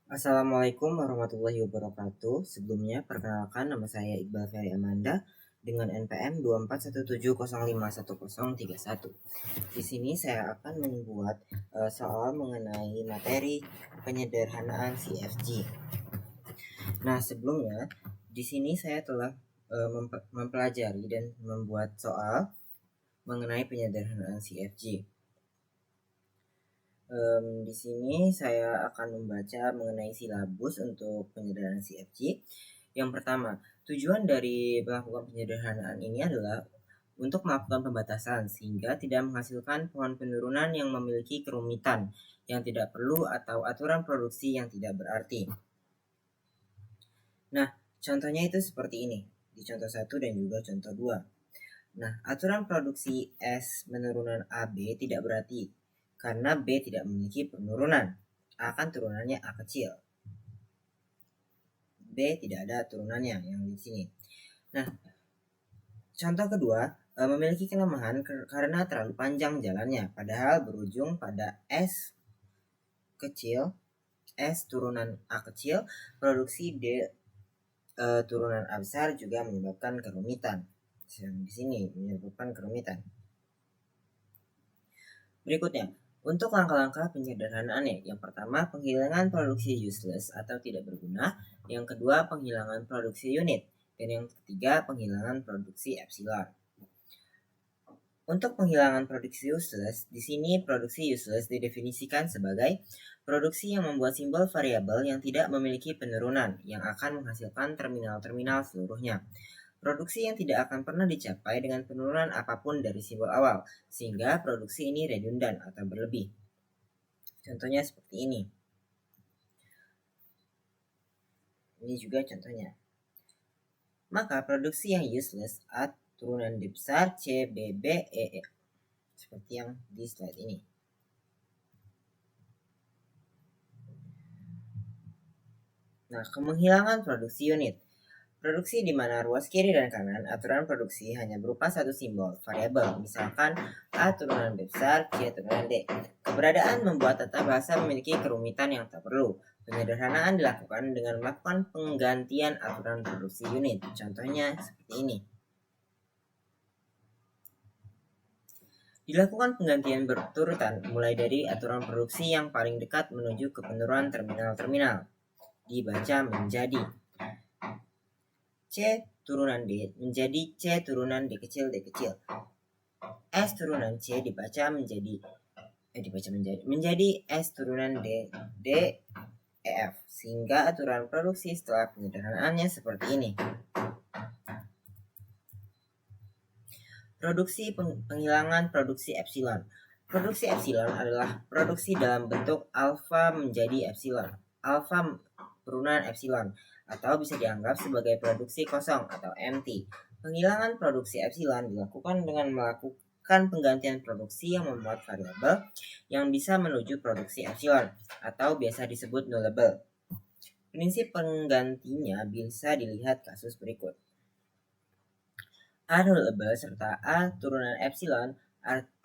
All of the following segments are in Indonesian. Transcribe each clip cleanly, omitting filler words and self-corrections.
Assalamualaikum warahmatullahi wabarakatuh. Sebelumnya, perkenalkan nama saya Iqbal Ferry Amanda dengan NPM 241705131. Di sini saya akan membuat soal mengenai materi penyederhanaan CFG. Nah, sebelumnya di sini saya telah mempelajari dan membuat soal mengenai penyederhanaan CFG. Di sini saya akan membaca mengenai silabus untuk penyederhanaan CFG. Yang pertama, tujuan dari melakukan penyederhanaan ini adalah untuk melakukan pembatasan sehingga tidak menghasilkan pohon penurunan yang memiliki kerumitan yang tidak perlu atau aturan produksi yang tidak berarti. Nah, contohnya itu seperti ini di contoh 1 dan juga contoh 2. Nah, aturan produksi S penurunan AB tidak berarti karena B tidak memiliki penurunan. A kan turunannya A kecil. B tidak ada turunannya yang di sini. Nah, contoh kedua memiliki kelemahan karena terlalu panjang jalannya, padahal berujung pada S kecil, S turunan A kecil, produksi D turunan A besar juga menyebabkan kerumitan. Di sini menyebabkan kerumitan. Berikutnya, untuk langkah-langkah penyederhanaannya, yang pertama penghilangan produksi useless atau tidak berguna, yang kedua penghilangan produksi unit, dan yang ketiga penghilangan produksi epsilon. Untuk penghilangan produksi useless, di sini produksi useless didefinisikan sebagai produksi yang membuat simbol variabel yang tidak memiliki penurunan yang akan menghasilkan terminal-terminal seluruhnya. Produksi yang tidak akan pernah dicapai dengan penurunan apapun dari simbol awal, sehingga produksi ini redundan atau berlebih. Contohnya seperti ini. Ini juga contohnya. Maka produksi yang useless A turunan D besar C B B E E seperti yang di slide ini. Nah, penghilangan produksi unit. Produksi di mana ruas kiri dan kanan aturan produksi hanya berupa satu simbol variabel, misalkan A turunan B besar, C turunan D. Keberadaan membuat tata bahasa memiliki kerumitan yang tak perlu. Penyederhanaan dilakukan dengan melakukan penggantian aturan produksi unit. Contohnya seperti ini. Dilakukan penggantian berturutan mulai dari aturan produksi yang paling dekat menuju ke penurunan terminal-terminal. Dibaca menjadi C turunan D menjadi C turunan D kecil D kecil. S turunan C menjadi S turunan D D E F, sehingga aturan produksi setelah penyederhanaannya seperti ini. Produksi penghilangan produksi epsilon. Produksi epsilon adalah produksi dalam bentuk alfa menjadi epsilon. Alfa turunan epsilon atau bisa dianggap sebagai produksi kosong atau empty. Penghilangan produksi epsilon dilakukan dengan melakukan penggantian produksi yang memuat variabel yang bisa menuju produksi epsilon atau biasa disebut nullable. Prinsip penggantinya bisa dilihat kasus berikut. A nullable serta A turunan epsilon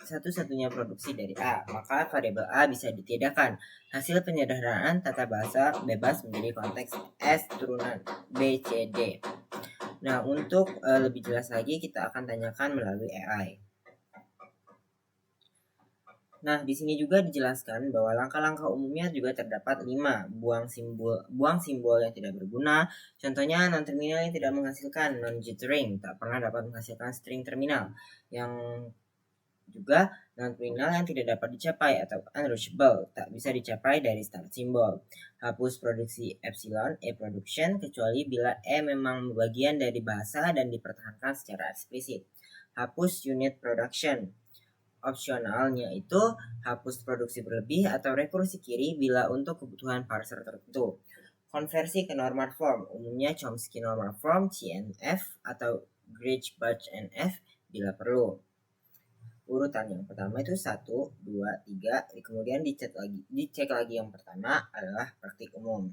satu-satunya produksi dari A, maka variabel A bisa ditiadakan. Hasil penyederhanaan tata bahasa bebas menjadi konteks S turunan B, C, D. Nah, untuk lebih jelas lagi kita akan tanyakan melalui AI. Nah, di sini juga dijelaskan bahwa langkah-langkah umumnya juga terdapat 5. Buang simbol yang tidak berguna. Contohnya non-terminal yang tidak menghasilkan, non-jittering, tak pernah dapat menghasilkan string terminal. Yang juga non-terminal yang tidak dapat dicapai atau unreachable, tak bisa dicapai dari start simbol. Hapus produksi epsilon, E production, kecuali bila E memang bagian dari bahasa dan dipertahankan secara eksplisit. Hapus unit production. Opsionalnya itu hapus produksi berlebih atau rekursi kiri bila untuk kebutuhan parser tertentu. Konversi ke normal form, umumnya Chomsky normal form CNF atau Grich-Bach NF bila perlu. Urutan yang pertama itu 1, 2, 3, kemudian dicek lagi yang pertama adalah praktik umum.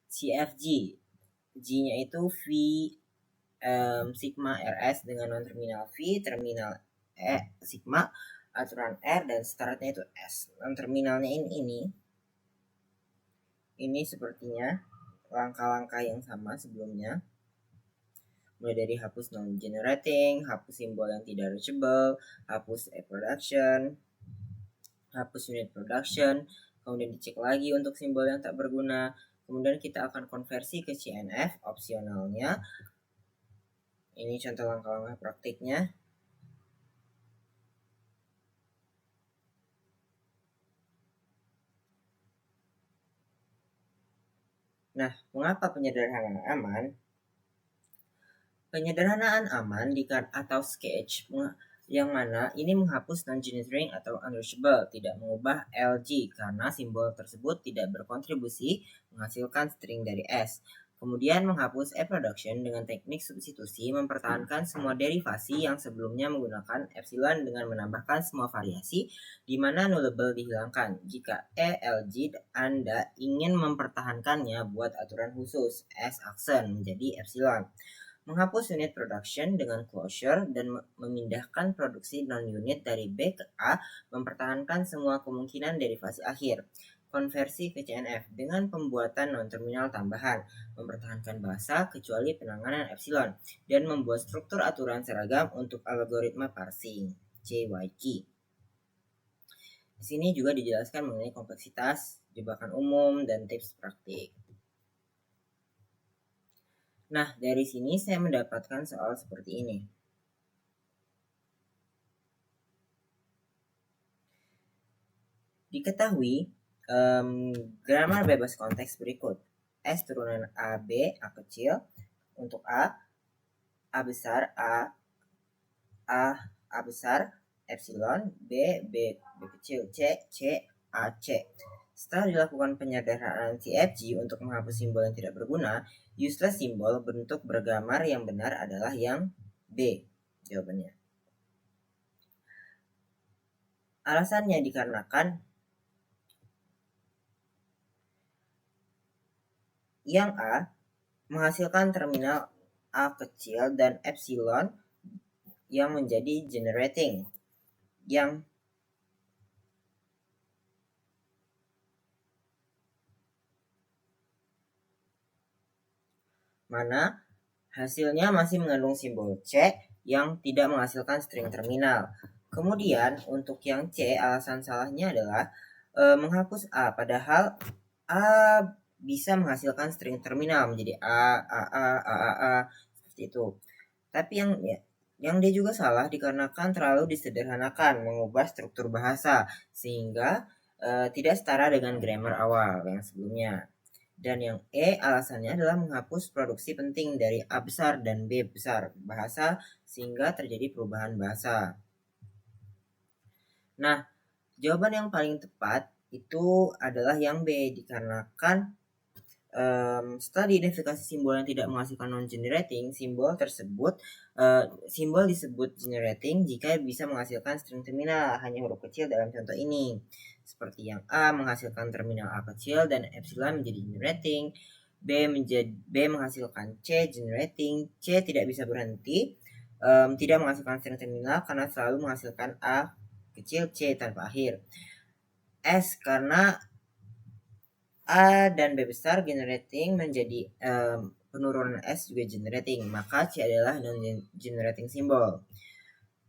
CFG, G-nya itu V sigma RS dengan non-terminal V, terminal E sigma, aturan R, dan startnya itu S. Non-terminalnya ini Ini sepertinya langkah-langkah yang sama sebelumnya. Mulai dari hapus non-generating, hapus simbol yang tidak reachable, hapus production, hapus unit production, kemudian dicek lagi untuk simbol yang tak berguna. Kemudian kita akan konversi ke CNF opsionalnya. Ini contoh langkah-langkah praktiknya. Nah, mengapa penyederhanaan aman? Penyederhanaan aman atau sketch yang mana ini menghapus non-generating atau unreachable, tidak mengubah LG karena simbol tersebut tidak berkontribusi menghasilkan string dari S. Kemudian menghapus production dengan teknik substitusi mempertahankan semua derivasi yang sebelumnya menggunakan epsilon dengan menambahkan semua variasi di mana nullable dihilangkan. Jika LG Anda ingin mempertahankannya, buat aturan khusus S accent menjadi epsilon. Menghapus unit production dengan closure dan memindahkan produksi non-unit dari B ke A, mempertahankan semua kemungkinan derivasi akhir. Konversi ke CNF dengan pembuatan non-terminal tambahan, mempertahankan bahasa kecuali penanganan epsilon, dan membuat struktur aturan seragam untuk algoritma parsing CYK. Di sini juga dijelaskan mengenai kompleksitas, jebakan umum, dan tips praktik. Nah, dari sini saya mendapatkan soal seperti ini. Diketahui grammar bebas konteks berikut. S turunan A, B, A kecil. Untuk A besar, A besar, epsilon, B kecil, C, A, C. Setelah dilakukan penyederhanaan CFG untuk menghapus simbol yang tidak berguna, useless simbol bentuk bergambar yang benar adalah yang B. Jawabannya. Alasannya dikarenakan yang A menghasilkan terminal A kecil dan epsilon yang menjadi generating, yang mana hasilnya masih mengandung simbol C yang tidak menghasilkan string terminal. Kemudian untuk yang C, alasan salahnya adalah menghapus A, padahal A bisa menghasilkan string terminal menjadi A, seperti itu. Tapi yang D juga salah dikarenakan terlalu disederhanakan, mengubah struktur bahasa sehingga tidak setara dengan grammar awal yang sebelumnya. Dan yang E, alasannya adalah menghapus produksi penting dari A besar dan B besar bahasa sehingga terjadi perubahan bahasa. Nah, jawaban yang paling tepat itu adalah yang B, dikarenakan setelah diidentifikasi simbol yang tidak menghasilkan non-generating, simbol disebut generating jika bisa menghasilkan string terminal hanya huruf kecil dalam contoh ini. Seperti yang A menghasilkan terminal A kecil dan epsilon menjadi generating, B menghasilkan C generating, C tidak bisa berhenti, tidak menghasilkan string terminal karena selalu menghasilkan A kecil C tanpa akhir. S karena A dan B besar generating menjadi penurunan S juga generating, maka C adalah non-generating simbol.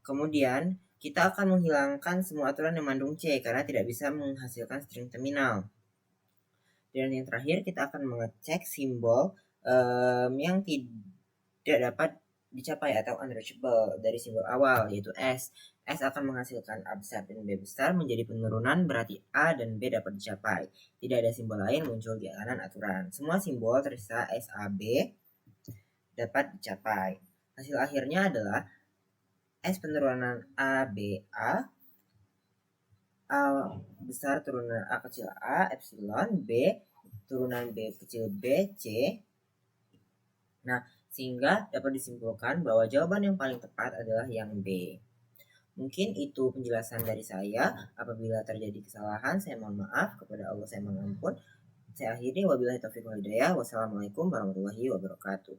Kemudian kita akan menghilangkan semua aturan yang mengandung C karena tidak bisa menghasilkan string terminal. Dan yang terakhir kita akan mengecek simbol yang tidak dapat dicapai atau unreachable dari simbol awal yaitu S. S akan menghasilkan A besar dan B besar menjadi penurunan, berarti A dan B dapat dicapai. Tidak ada simbol lain muncul di kanan aturan. Semua simbol tersisa SAB dapat dicapai. Hasil akhirnya adalah S penurunan A, B, A besar turunan A kecil A, epsilon, B turunan B kecil B, C. Nah, sehingga dapat disimpulkan bahwa jawaban yang paling tepat adalah yang B. Mungkin itu penjelasan dari saya. Apabila terjadi kesalahan, saya mohon maaf. Kepada Allah saya mohon ampun. Saya akhiri, wabillahi taufiq wal hidayah. Wassalamualaikum warahmatullahi wabarakatuh.